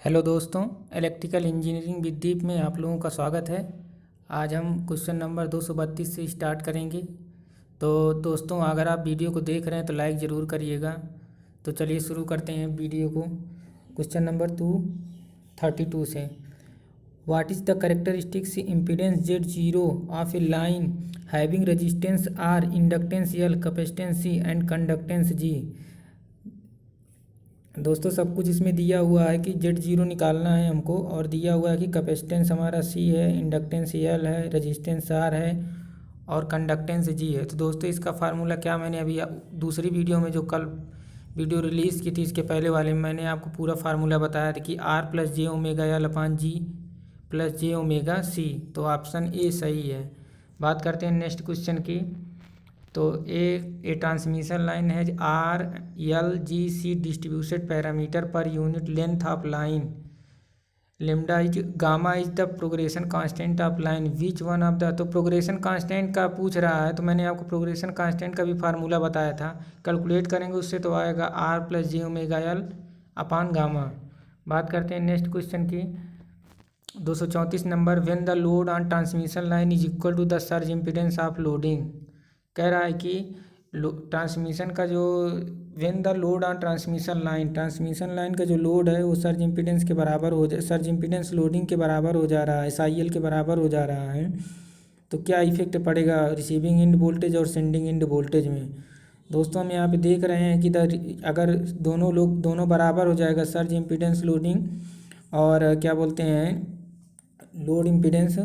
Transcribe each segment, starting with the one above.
Hello दोस्तों, electrical engineering with दीप में आप लोगों का स्वागत है। आज हम क्वेश्चन नंबर 232 से स्टार्ट करेंगे। तो दोस्तों, अगर आप वीडियो को देख रहे हैं तो लाइक ज़रूर करिएगा। तो चलिए शुरू करते हैं वीडियो को। क्वेश्चन नंबर 232 से, what is the characteristics impedance Z0 of A line having resistance R, inductance L, capacitance C and conductance G। दोस्तों, सब कुछ इसमें दिया हुआ है कि Z0 निकालना है हमको, और दिया हुआ है कि कैपेसिटेंस हमारा C है, इंडक्टेंस L है, रेजिस्टेंस R है और कंडक्टेंस G है। तो दोस्तों, इसका फार्मूला क्या, मैंने अभी दूसरी वीडियो में जो कल वीडियो रिलीज़ की थी, इसके पहले वाले में मैंने आपको पूरा फार्मूला बताया था कि R plus J omega L अपान G plus J omega C। तो ऑप्शन ए सही है। बात करते हैं नेक्स्ट क्वेश्चन की। तो ए ट्रांसमिशन लाइन है R L G C distributed parameter per unit length of line. Lambda is gamma is the progression constant of line which one of the. तो प्रोग्रेशन कांस्टेंट का पूछ रहा है, तो मैंने आपको प्रोग्रेशन कांस्टेंट का भी फार्मूला बताया था। कैलकुलेट करेंगे उससे तो आएगा R plus J omega L upon gamma. बात करते हैं नेक्स्ट क्वेश्चन की। 234 number, when the load on transmission line is equal to the surge impedance of loading. कह रहा है कि ट्रांसमिशन का जो when the load on transmission line का जो लोड है वो सर्ज इम्पीडेंस के बराबर हो जा सर्ज इम्पीडेंस लोडिंग के बराबर हो जा रहा है, SIL के बराबर हो जा रहा है। तो क्या इफेक्ट पड़ेगा रिसीविंग एंड वोल्टेज और सेंडिंग एंड वोल्टेज में। दोस्तों, हम यहाँ पे देख रहे हैं कि अगर दोनों बराबर हो जाएगा, सर्ज इम्पीडेंस लोडिंग और क्या बोलते हैं लोड इम्पीडेंस,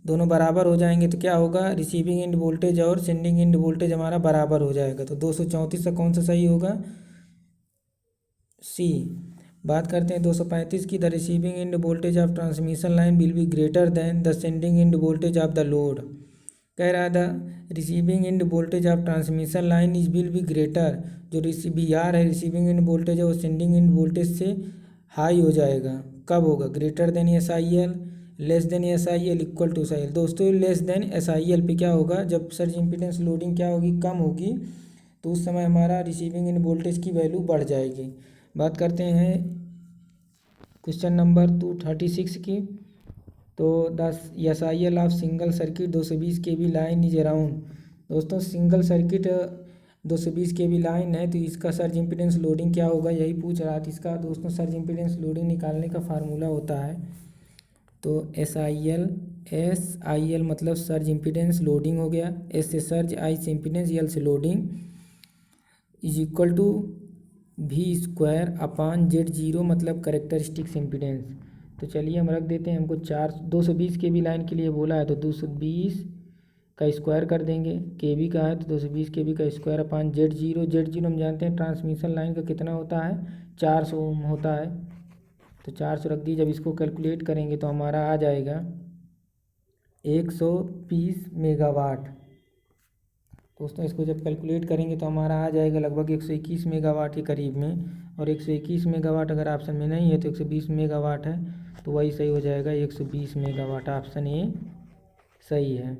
दोनों बराबर हो जाएंगे तो क्या होगा, रिसीविंग एंड वोल्टेज और सेंडिंग एंड वोल्टेज हमारा बराबर हो जाएगा। तो 234 से कौन सा सही होगा, सी। बात करते हैं 235 की। The receiving end voltage of transmission line will be greater than the sending end voltage of the load. कह रहा है the receiving end voltage of transmission line is will be greater, जो VR है रिसीविंग एंड वोल्टेज है वो sending end voltage से high हो जाएगा। कब होगा, greater than SIL, less than SIL, equal to SIL। दोस्तों, लेस देन SIL पे क्या होगा, जब सर्ज इम्पीडेंस लोडिंग क्या होगी, कम होगी, तो उस समय हमारा रिसीविंग एंड वोल्टेज की वैल्यू बढ़ जाएगी। बात करते हैं क्वेश्चन नंबर 236 की। तो SIL of single circuit 220 kV line is around. दोस्तों, सिंगल सर्किट 220 kV लाइन है तो इसका सर्ज इम्पीडेंस लोडिंग क्या होगा, यही पूछ रहा था। इसका दोस्तों सर्ज इम्पीडेंस लोडिंग निकालने का फार्मूला होता है, तो SIL मतलब सर्ज इम्पीडेंस लोडिंग हो गया, S से सर्ज, I से इम्पीडेंस, L से loading, is equal to V² upon Z0 मतलब करेक्टरिस्टिक्स इम्पीडेंस। तो चलिए हम रख देते हैं, हमको 220 kV लाइन के लिए बोला है तो 220 का स्क्वायर कर देंगे, kV का है तो 220 kV का स्क्वायर अपान Z0 हम जानते हैं ट्रांसमिशन लाइन का कितना होता है, 400 ओम होता है। तो 400 रख दी, जब इसको कैलकुलेट करेंगे तो हमारा आ जाएगा 120 मेगावाट। दोस्तों, इसको जब कैलकुलेट करेंगे तो हमारा आ जाएगा लगभग 121 मेगावाट के करीब में, और 121 मेगावाट अगर ऑप्शन में नहीं है तो 120 मेगावाट है, तो वही सही हो जाएगा 120 मेगावाट। ऑप्शन ए सही है।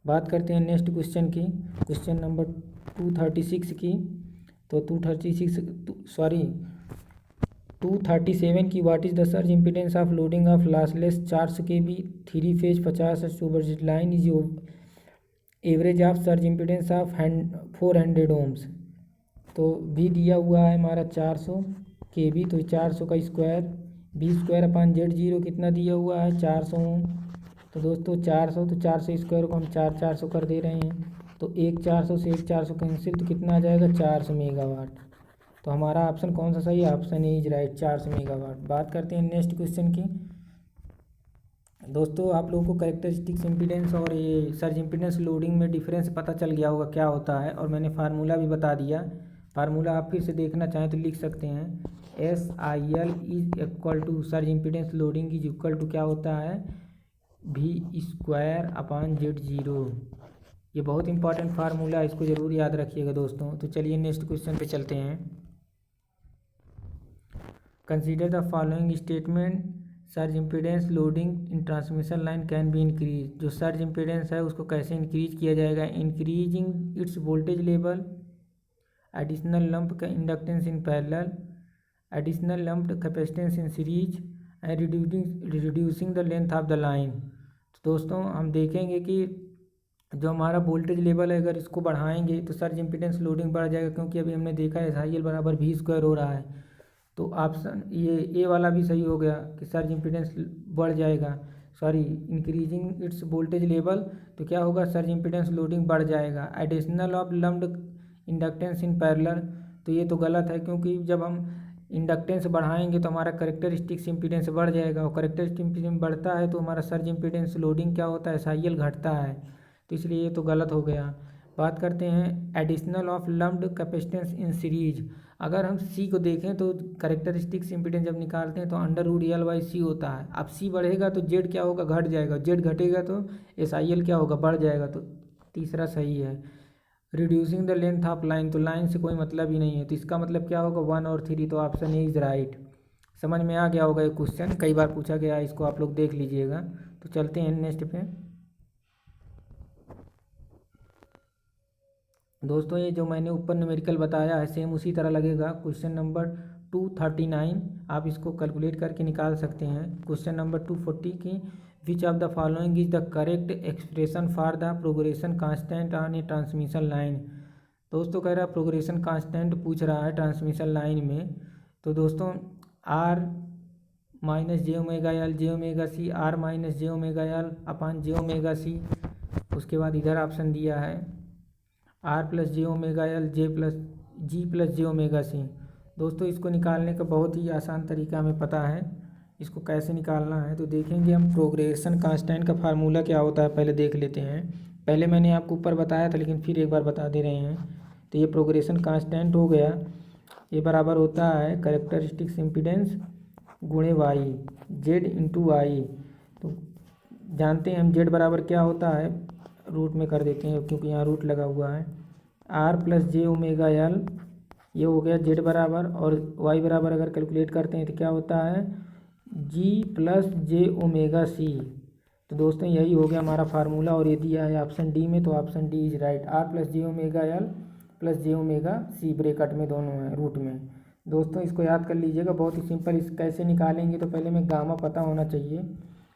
बात करते हैं नेक्स्ट क्वेश्चन की, क्वेश्चन नंबर 236 की। तो 237 की, what is the surge impedance of loading of lossless 400 kV 3 phase 50 over line is average of surge impedance of 400 ohms. तो भी दिया हुआ है हमारा 400 kV, तो 400 का स्क्वायर V² अपान Z0 कितना दिया हुआ है, 400 ओम। तो दोस्तों 400, तो 400 स्क्वायर को हम 400 कर दे रहे हैं, तो 400 से 400 कैंसिल, तो कितना आ जाएगा 400 मेगावाट। तो हमारा ऑप्शन कौन सा सही है, option A is right, 400 megawatt. बात करते हैं नेक्स्ट क्वेश्चन की। दोस्तों, आप लोगों को कैरेक्टरिस्टिक्स इम्पीडेंस और ये सर्ज इम्पीडेंस लोडिंग में डिफरेंस पता चल गया होगा क्या होता है, और मैंने फार्मूला भी बता दिया। फार्मूला आप फिर से देखना चाहें तो लिख सकते हैं, SIL is equal to surge impedance loading is equal to क्या होता है, V² अपान Z0। ये बहुत इंपॉर्टेंट फार्मूला है, इसको ज़रूर याद रखिएगा दोस्तों। तो चलिए नेक्स्ट क्वेश्चन पे चलते हैं। Consider the following statement, surge impedance loading in transmission line can be increase. जो सर्ज इम्पीडेंस है उसको कैसे इंक्रीज किया जाएगा, increasing its voltage level, additional lump का inductance in parallel, additional lumped capacitance in series and reducing the length of the line. तो दोस्तों हम देखेंगे कि जो हमारा वोल्टेज लेवल है अगर इसको बढ़ाएंगे तो सर्ज इम्पीडेंस लोडिंग बढ़ जाएगा, क्योंकि अभी हमने देखा है SIL बराबर V² हो रहा है। तो ऑप्शन ये ए वाला भी सही हो गया कि सर्ज इम्पीडेंस बढ़ जाएगा, sorry increasing its voltage level, तो क्या होगा सर्ज इम्पीडेंस लोडिंग बढ़ जाएगा। Additional of lumped inductance in parallel, तो ये तो गलत है, क्योंकि जब हम इंडक्टेंस बढ़ाएंगे तो हमारा करेक्टरिस्टिक्स इम्पीडेंस बढ़ जाएगा, और करेक्टरिस्टिक इम्पीडेंस बढ़ता है तो हमारा सर्ज इम्पीडेंस लोडिंग क्या होता है SIL घटता है, तो इसलिए ये तो गलत हो गया। बात करते हैं additional of lumped capacitance in series. अगर हम सी को देखें तो करेक्टरिस्टिक्स इम्पीडेंस जब निकालते हैं तो √L/C होता है। अब सी बढ़ेगा तो जेड क्या होगा, घट जाएगा, जेड घटेगा तो SIL क्या होगा, बढ़ जाएगा, तो तीसरा सही है। Reducing the length of line, तो लाइन से कोई मतलब ही नहीं है, तो इसका मतलब क्या होगा 1 और 3, तो ऑप्शन ए इज राइट। समझ में आ गया होगा ये क्वेश्चन, कई बार पूछा गया है, इसको आप लोग देख लीजिएगा। तो चलते हैं नेक्स्ट पे। दोस्तों ये जो मैंने ऊपर न्यूमेरिकल बताया है सेम उसी तरह लगेगा। क्वेश्चन नंबर 239 आप इसको कैलकुलेट करके निकाल सकते हैं। क्वेश्चन नंबर 240 की which of the following is the correct expression for the progression constant on A transmission line. दोस्तों कह रहा है प्रोग्रेशन कांस्टेंट पूछ रहा है ट्रांसमिशन लाइन में। तो दोस्तों R - j⍵L j⍵c R - j⍵L अपान j⍵c, उसके बाद इधर ऑप्शन दिया है R + j⍵L G + j⍵c। दोस्तों इसको निकालने का बहुत ही आसान तरीका हमें पता है, इसको कैसे निकालना है तो देखेंगे हम। प्रोग्रेशन कांस्टेंट का फार्मूला क्या होता है पहले देख लेते हैं। पहले मैंने आपको ऊपर बताया था लेकिन फिर एक बार बता दे रहे हैं। तो ये प्रोग्रेशन कांस्टेंट हो गया, ये बराबर होता है करेक्टरिस्टिक्स इम्पीडेंस गुणे Y Z × I। तो जानते हैं हम Z बराबर क्या होता है, रूट में कर देते हैं क्योंकि यहाँ रूट लगा हुआ है। R + j⍵L ये हो गया Z बराबर, और Y बराबर अगर कैलकुलेट करते हैं तो क्या होता है G + j⍵c। तो दोस्तों यही हो गया हमारा फार्मूला, और ये दिया है ऑप्शन डी में, तो option D is right. R + j⍵L + j⍵c bracket में दोनों हैं रूट में। दोस्तों इसको याद कर लीजिएगा, बहुत ही सिंपल। इस कैसे निकालेंगे तो पहले में गामा पता होना चाहिए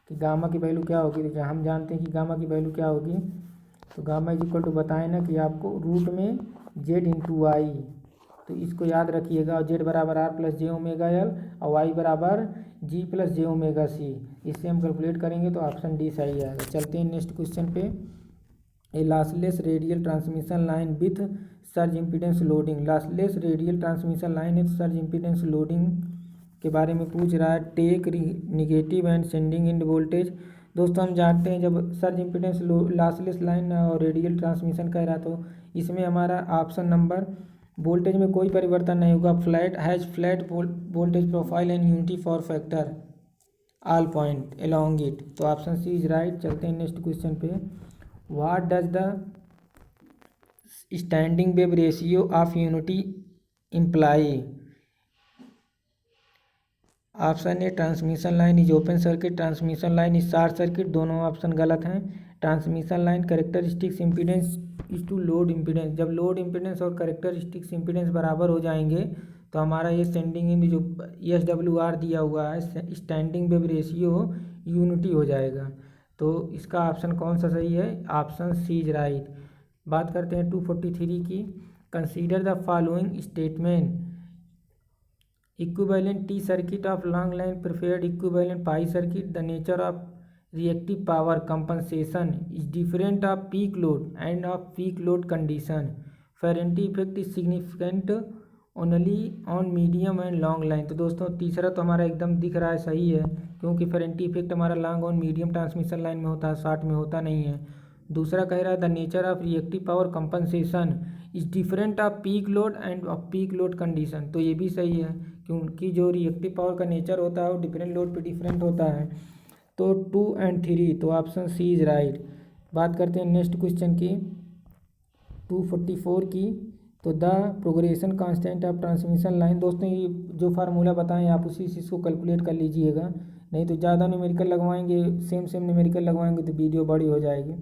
कि गामा की वैल्यू क्या होगी। तो हम जानते हैं कि गामा की वैल्यू क्या होगी, तो गामा = बताएं ना कि आपको रूट में Z × I, तो इसको याद रखिएगा। और Z बराबर R + j⍵L और Y बराबर G + j⍵c, इससे हम कैलकुलेट करेंगे तो ऑप्शन डी सही आएगा। चलते हैं नेक्स्ट क्वेश्चन पे। ए lossless radial transmission line with surge impedance loading. Lossless radial transmission line है तो सर्ज इम्पीडेंस लोडिंग के बारे में पूछ रहा है। Take negative and sending end voltage. दोस्तों हम जानते हैं जब सर्ज इम्पीडेंस लॉसलेस लाइन और रेडियल ट्रांसमिशन कह रहा तो इसमें हमारा ऑप्शन नंबर वोल्टेज में कोई परिवर्तन नहीं होगा। Flat voltage profile and unity for factor all point along it, तो ऑप्शन सी इज राइट। चलते हैं नेक्स्ट क्वेश्चन पे। What does the standing wave ratio of unity imply. Option A transmission line is open circuit, transmission line is short circuit, दोनों option गलत हैं। Transmission line characteristics impedance is to load impedance, जब load impedance और characteristics impedance बराबर हो जाएंगे तो हमारा ये स्टैंडिंग इन जो SWR दिया हुआ है स्टैंडिंग वेव रेशियो यूनिटी हो जाएगा। तो इसका ऑप्शन कौन सा सही है, ऑप्शन सी इज राइट। बात करते हैं 243 की। Consider the following statement. Equivalent T circuit of long line preferred equivalent pi circuit. The nature of reactive power compensation is different of peak load and of peak load condition. Ferranti effect is significant only on medium and long line। तो दोस्तों तीसरा तो हमारा एकदम दिख रहा है सही है, क्योंकि फेरेंटी इफेक्ट हमारा लॉन्ग और मीडियम ट्रांसमिशन लाइन में होता है, शॉर्ट में होता नहीं है। दूसरा कह रहा है the nature of reactive power compensation is different off peak load end off peak load condition, तो ये भी सही है क्योंकि जो रिएक्टिव पावर का नेचर होता है वो डिफरेंट लोड पे डिफरेंट होता है। तो 2 और 3, तो ऑप्शन सी इज राइट। बात करते हैं नेक्स्ट क्वेश्चन की 244 की। तो the progression constant of transmission line. दोस्तों ये जो फार्मूला बताएं आप उसी चीज़ को कैलकुलेट कर लीजिएगा, नहीं तो ज़्यादा न्यूमेरिकल लगवाएंगे, सेम न्यूमेरिकल लगवाएंगे तो वीडियो बड़ी हो जाएगी।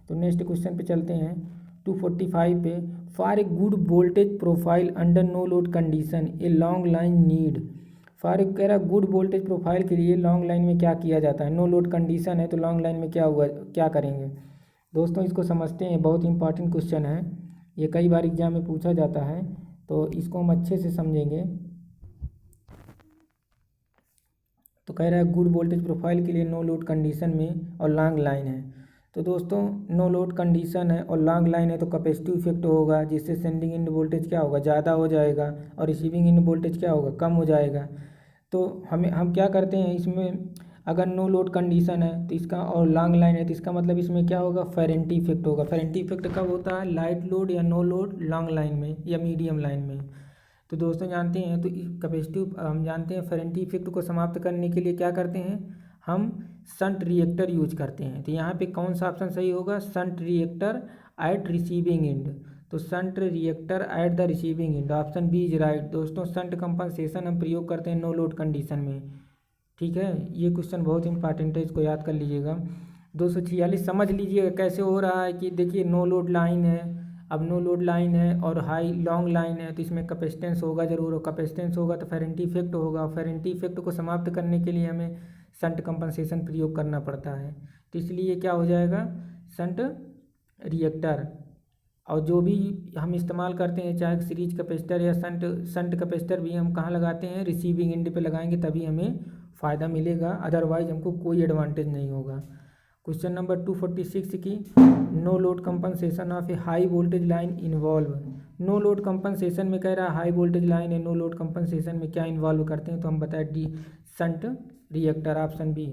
तो नेक्स्ट क्वेश्चन पे चलते हैं 245 पे। For a good voltage profile under no load condition a long line need. फारिक कह रहा गुड वोल्टेज प्रोफाइल के लिए लॉन्ग लाइन में क्या किया जाता है। नो लोड कंडीशन है तो लॉन्ग लाइन में क्या हुआ, क्या करेंगे। दोस्तों इसको समझते हैं, बहुत इंपॉर्टेंट क्वेश्चन है, ये कई बार एग्जाम में पूछा जाता है, तो इसको हम अच्छे से समझेंगे। तो कह रहा है गुड वोल्टेज प्रोफाइल के लिए नो लोड कंडीशन में और लॉन्ग लाइन है। तो दोस्तों नो लोड कंडीशन है और लॉन्ग लाइन है तो कैपेसिटिव इफेक्ट होगा, जिससे सेंडिंग एंड वोल्टेज क्या होगा, ज़्यादा हो जाएगा और रिसीविंग एंड वोल्टेज क्या होगा, कम हो जाएगा। तो हम क्या करते हैं इसमें, अगर नो लोड कंडीशन है तो इसका और लॉन्ग लाइन है तो इसका मतलब इसमें क्या होगा, फेरेंटी इफेक्ट होगा। फेरेंटी इफेक्ट कब होता है, लाइट लोड या नो लोड लॉन्ग लाइन में या मीडियम लाइन में। तो दोस्तों जानते हैं, तो कैपेसिटिव हम जानते हैं फेरेंटी इफेक्ट को समाप्त करने के लिए क्या करते हैं, हम शंट रिएक्टर यूज करते हैं। तो यहाँ पे कौन सा ऑप्शन सही होगा, shunt reactor at receiving end. तो shunt reactor at the receiving end, option B is right. दोस्तों शंट कंपनसेशन हम प्रयोग करते हैं नो लोड कंडीशन में। ठीक है, ये क्वेश्चन बहुत इंपॉर्टेंट है, इसको याद कर लीजिएगा। 246 समझ लीजिएगा कैसे हो रहा है कि देखिए नो लोड लाइन है, अब नो लोड लाइन है और हाई लॉन्ग लाइन है तो इसमें कैपेसिटेंस होगा जरूर, और कैपेसिटेंस होगा तो फेरेंटी इफेक्ट होगा। फेरेंटी इफेक्ट को समाप्त करने के लिए हमें शंट कंपनसेशन प्रयोग करना पड़ता है, तो इसलिए क्या हो जाएगा, शंट रिएक्टर। और जो भी हम इस्तेमाल करते हैं चाहे सीरीज कैपेसिटर या शंट कैपेसिटर भी हम कहाँ लगाते हैं, रिसीविंग एंड पे लगाएंगे तभी हमें फ़ायदा मिलेगा, अदरवाइज हमको कोई एडवांटेज नहीं होगा। क्वेश्चन नंबर 246 की, no load compensation of a high voltage line involve. No load compensation में कह रहा है हाई वोल्टेज लाइन है, नो लोड कंपनसेशन में क्या इन्वॉल्व करते हैं, तो हम बताएं the shunt reactor, option B.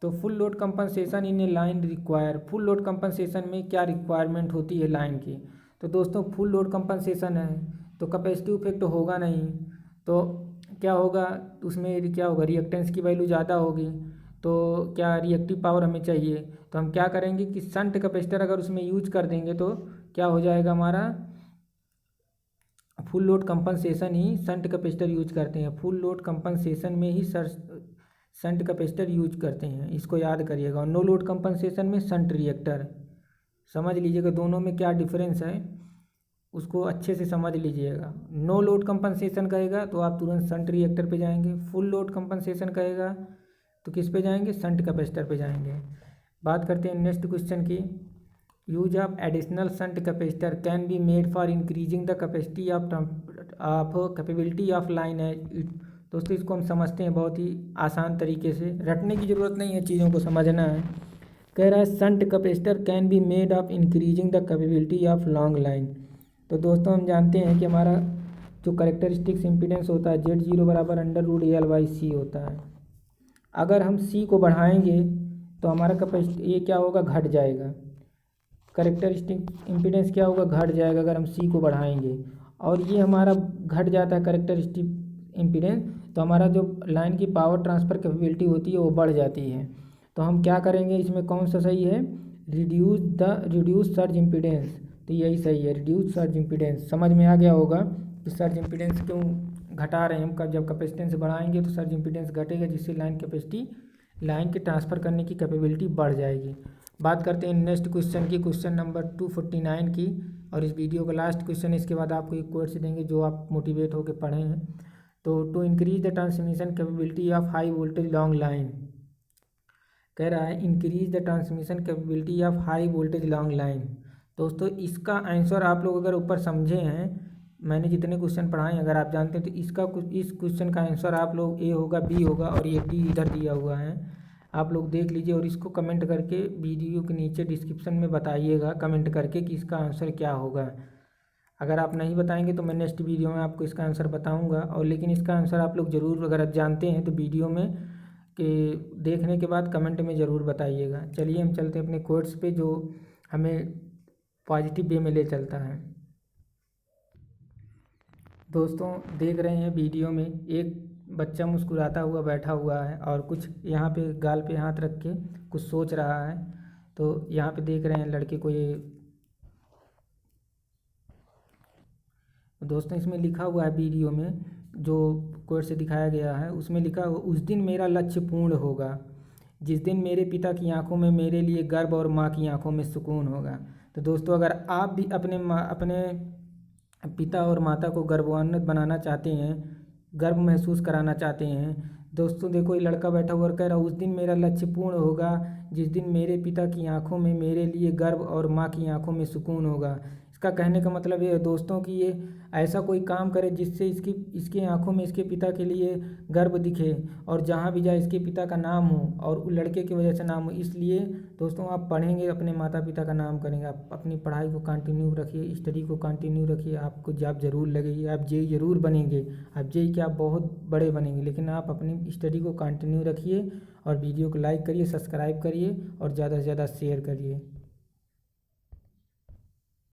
तो full load compensation in a line require, full load compensation में क्या रिक्वायरमेंट होती है लाइन की। तो दोस्तों फुल लोड कंपनसेशन है तो कैपेसिटिव इफेक्ट होगा नहीं, तो क्या होगा उसमें, क्या होगा, रिएक्टेंस की वैल्यू ज़्यादा होगी, तो क्या रिएक्टिव पावर हमें चाहिए, तो हम क्या करेंगे कि शंट कैपेसिटर अगर उसमें यूज कर देंगे तो क्या हो जाएगा हमारा, फुल लोड कंपनसेशन ही शंट कैपेसिटर यूज करते हैं, फुल लोड कंपनसेशन में ही शंट कैपेसिटर यूज करते हैं, इसको याद करिएगा। और नो लोड कंपनसेशन में शंट रिएक्टर, समझ लीजिएगा दोनों में क्या डिफरेंस है, उसको अच्छे से समझ लीजिएगा। नो लोड कंपनसेशन कहेगा तो आप तुरंत शंट रिएक्टर पे जाएंगे, फुल लोड कंपनसेशन कहेगा तो किस पे जाएंगे, शंट कैपेसिटर पे जाएंगे। बात करते हैं नेक्स्ट क्वेश्चन की, use of additional shunt capacitor can be made for increasing the capacity of capability of line है। दोस्तों इसको हम समझते हैं बहुत ही आसान तरीके से, रटने की ज़रूरत नहीं है, चीज़ों को समझना है। कह रहा है shunt capacitor can be made of increasing the capability of long line. तो दोस्तों हम जानते हैं कि हमारा जो करेक्टरिस्टिक्स इम्पीडेंस होता है Z0 बराबर √L/C होता है। अगर हम C को बढ़ाएंगे तो हमारा कैपेसिटी ये क्या होगा, घट जाएगा, करेक्टरिस्टिक इम्पीडेंस क्या होगा, घट जाएगा अगर हम C को बढ़ाएंगे, और ये हमारा घट जाता है करेक्टरिस्टिक इम्पीडेंस, तो हमारा जो लाइन की पावर ट्रांसफ़र कैपेबिलिटी होती है वो बढ़ जाती है। तो हम क्या करेंगे, इसमें कौन सा सही है, रिड्यूस सर्ज इम्पीडेंस, तो यही सही है, रिड्यूस सर्ज इम्पीडेंस। समझ में आ गया होगा कि सर्ज इम्पीडेंस क्यों घटा रहे हैं हम, जब कैपेसिटेंस बढ़ाएंगे तो सर्ज इम्पीडेंस घटेगा, जिससे लाइन के ट्रांसफ़र करने की कैपेबिलिटी बढ़ जाएगी। बात करते हैं नेक्स्ट क्वेश्चन की, क्वेश्चन नंबर 249 की, और इस वीडियो का लास्ट क्वेश्चन, इसके बाद आपको एक कोर्स देंगे जो आप मोटिवेट होकर पढ़े हैं। तो to increase the transmission capability of high voltage long line, कह रहा है increase the transmission capability of high voltage long line. दोस्तों इसका आंसर आप लोग अगर ऊपर समझे हैं, मैंने जितने क्वेश्चन पढ़ाए हैं अगर आप जानते हैं तो इस क्वेश्चन का आंसर आप लोग ए होगा, बी होगा, और ये डी इधर दिया हुआ है, आप लोग देख लीजिए और इसको कमेंट करके वीडियो के नीचे डिस्क्रिप्शन में बताइएगा कमेंट करके कि इसका आंसर क्या होगा। अगर आप नहीं बताएंगे तो मैं नेक्स्ट वीडियो में आपको इसका आंसर बताऊंगा, और लेकिन इसका आंसर आप लोग ज़रूर अगर आप जानते हैं तो वीडियो में कि देखने के बाद कमेंट में ज़रूर बताइएगा। चलिए हम चलते हैं अपने कोर्स पे जो हमें पॉजिटिव वे में ले चलता है। दोस्तों देख रहे हैं वीडियो में एक बच्चा मुस्कुराता हुआ बैठा हुआ है और कुछ यहाँ पे गाल पे हाथ रख के कुछ सोच रहा है। तो यहाँ पे देख रहे हैं लड़के को, ये दोस्तों इसमें लिखा हुआ है वीडियो में जो कोर्ट से दिखाया गया है, उसमें लिखा हुआ उस दिन मेरा लक्ष्य पूर्ण होगा जिस दिन मेरे पिता की आंखों में मेरे लिए गर्व और माँ की आंखों में सुकून होगा। तो दोस्तों अगर आप भी अपने पिता और माता को गर्वान्वित बनाना चाहते हैं गर्व महसूस कराना चाहते हैं। दोस्तों देखो, ये लड़का बैठा हुआ और कह रहा, उस दिन मेरा लक्ष्य पूर्ण होगा जिस दिन मेरे पिता की आंखों में मेरे लिए गर्व और माँ की आंखों में सुकून होगा। इसका कहने का मतलब ये है दोस्तों कि ये ऐसा कोई काम करे जिससे इसकी आंखों में इसके पिता के लिए गर्व दिखे, और जहाँ भी जाए इसके पिता का नाम हो और उस लड़के की वजह से नाम हो। इसलिए दोस्तों, आप पढ़ेंगे अपने माता पिता का नाम करेंगे। आप अपनी पढ़ाई को कंटिन्यू रखिए, स्टडी को कंटिन्यू रखिए। आपको जॉब ज़रूर लगेगी, आप जेई ज़रूर बनेंगे। आप जेई क्या, आप बहुत बड़े बनेंगे, लेकिन आप अपनी स्टडी को कंटिन्यू रखिए और वीडियो को लाइक करिए, सब्सक्राइब करिए और ज़्यादा से ज़्यादा शेयर करिए।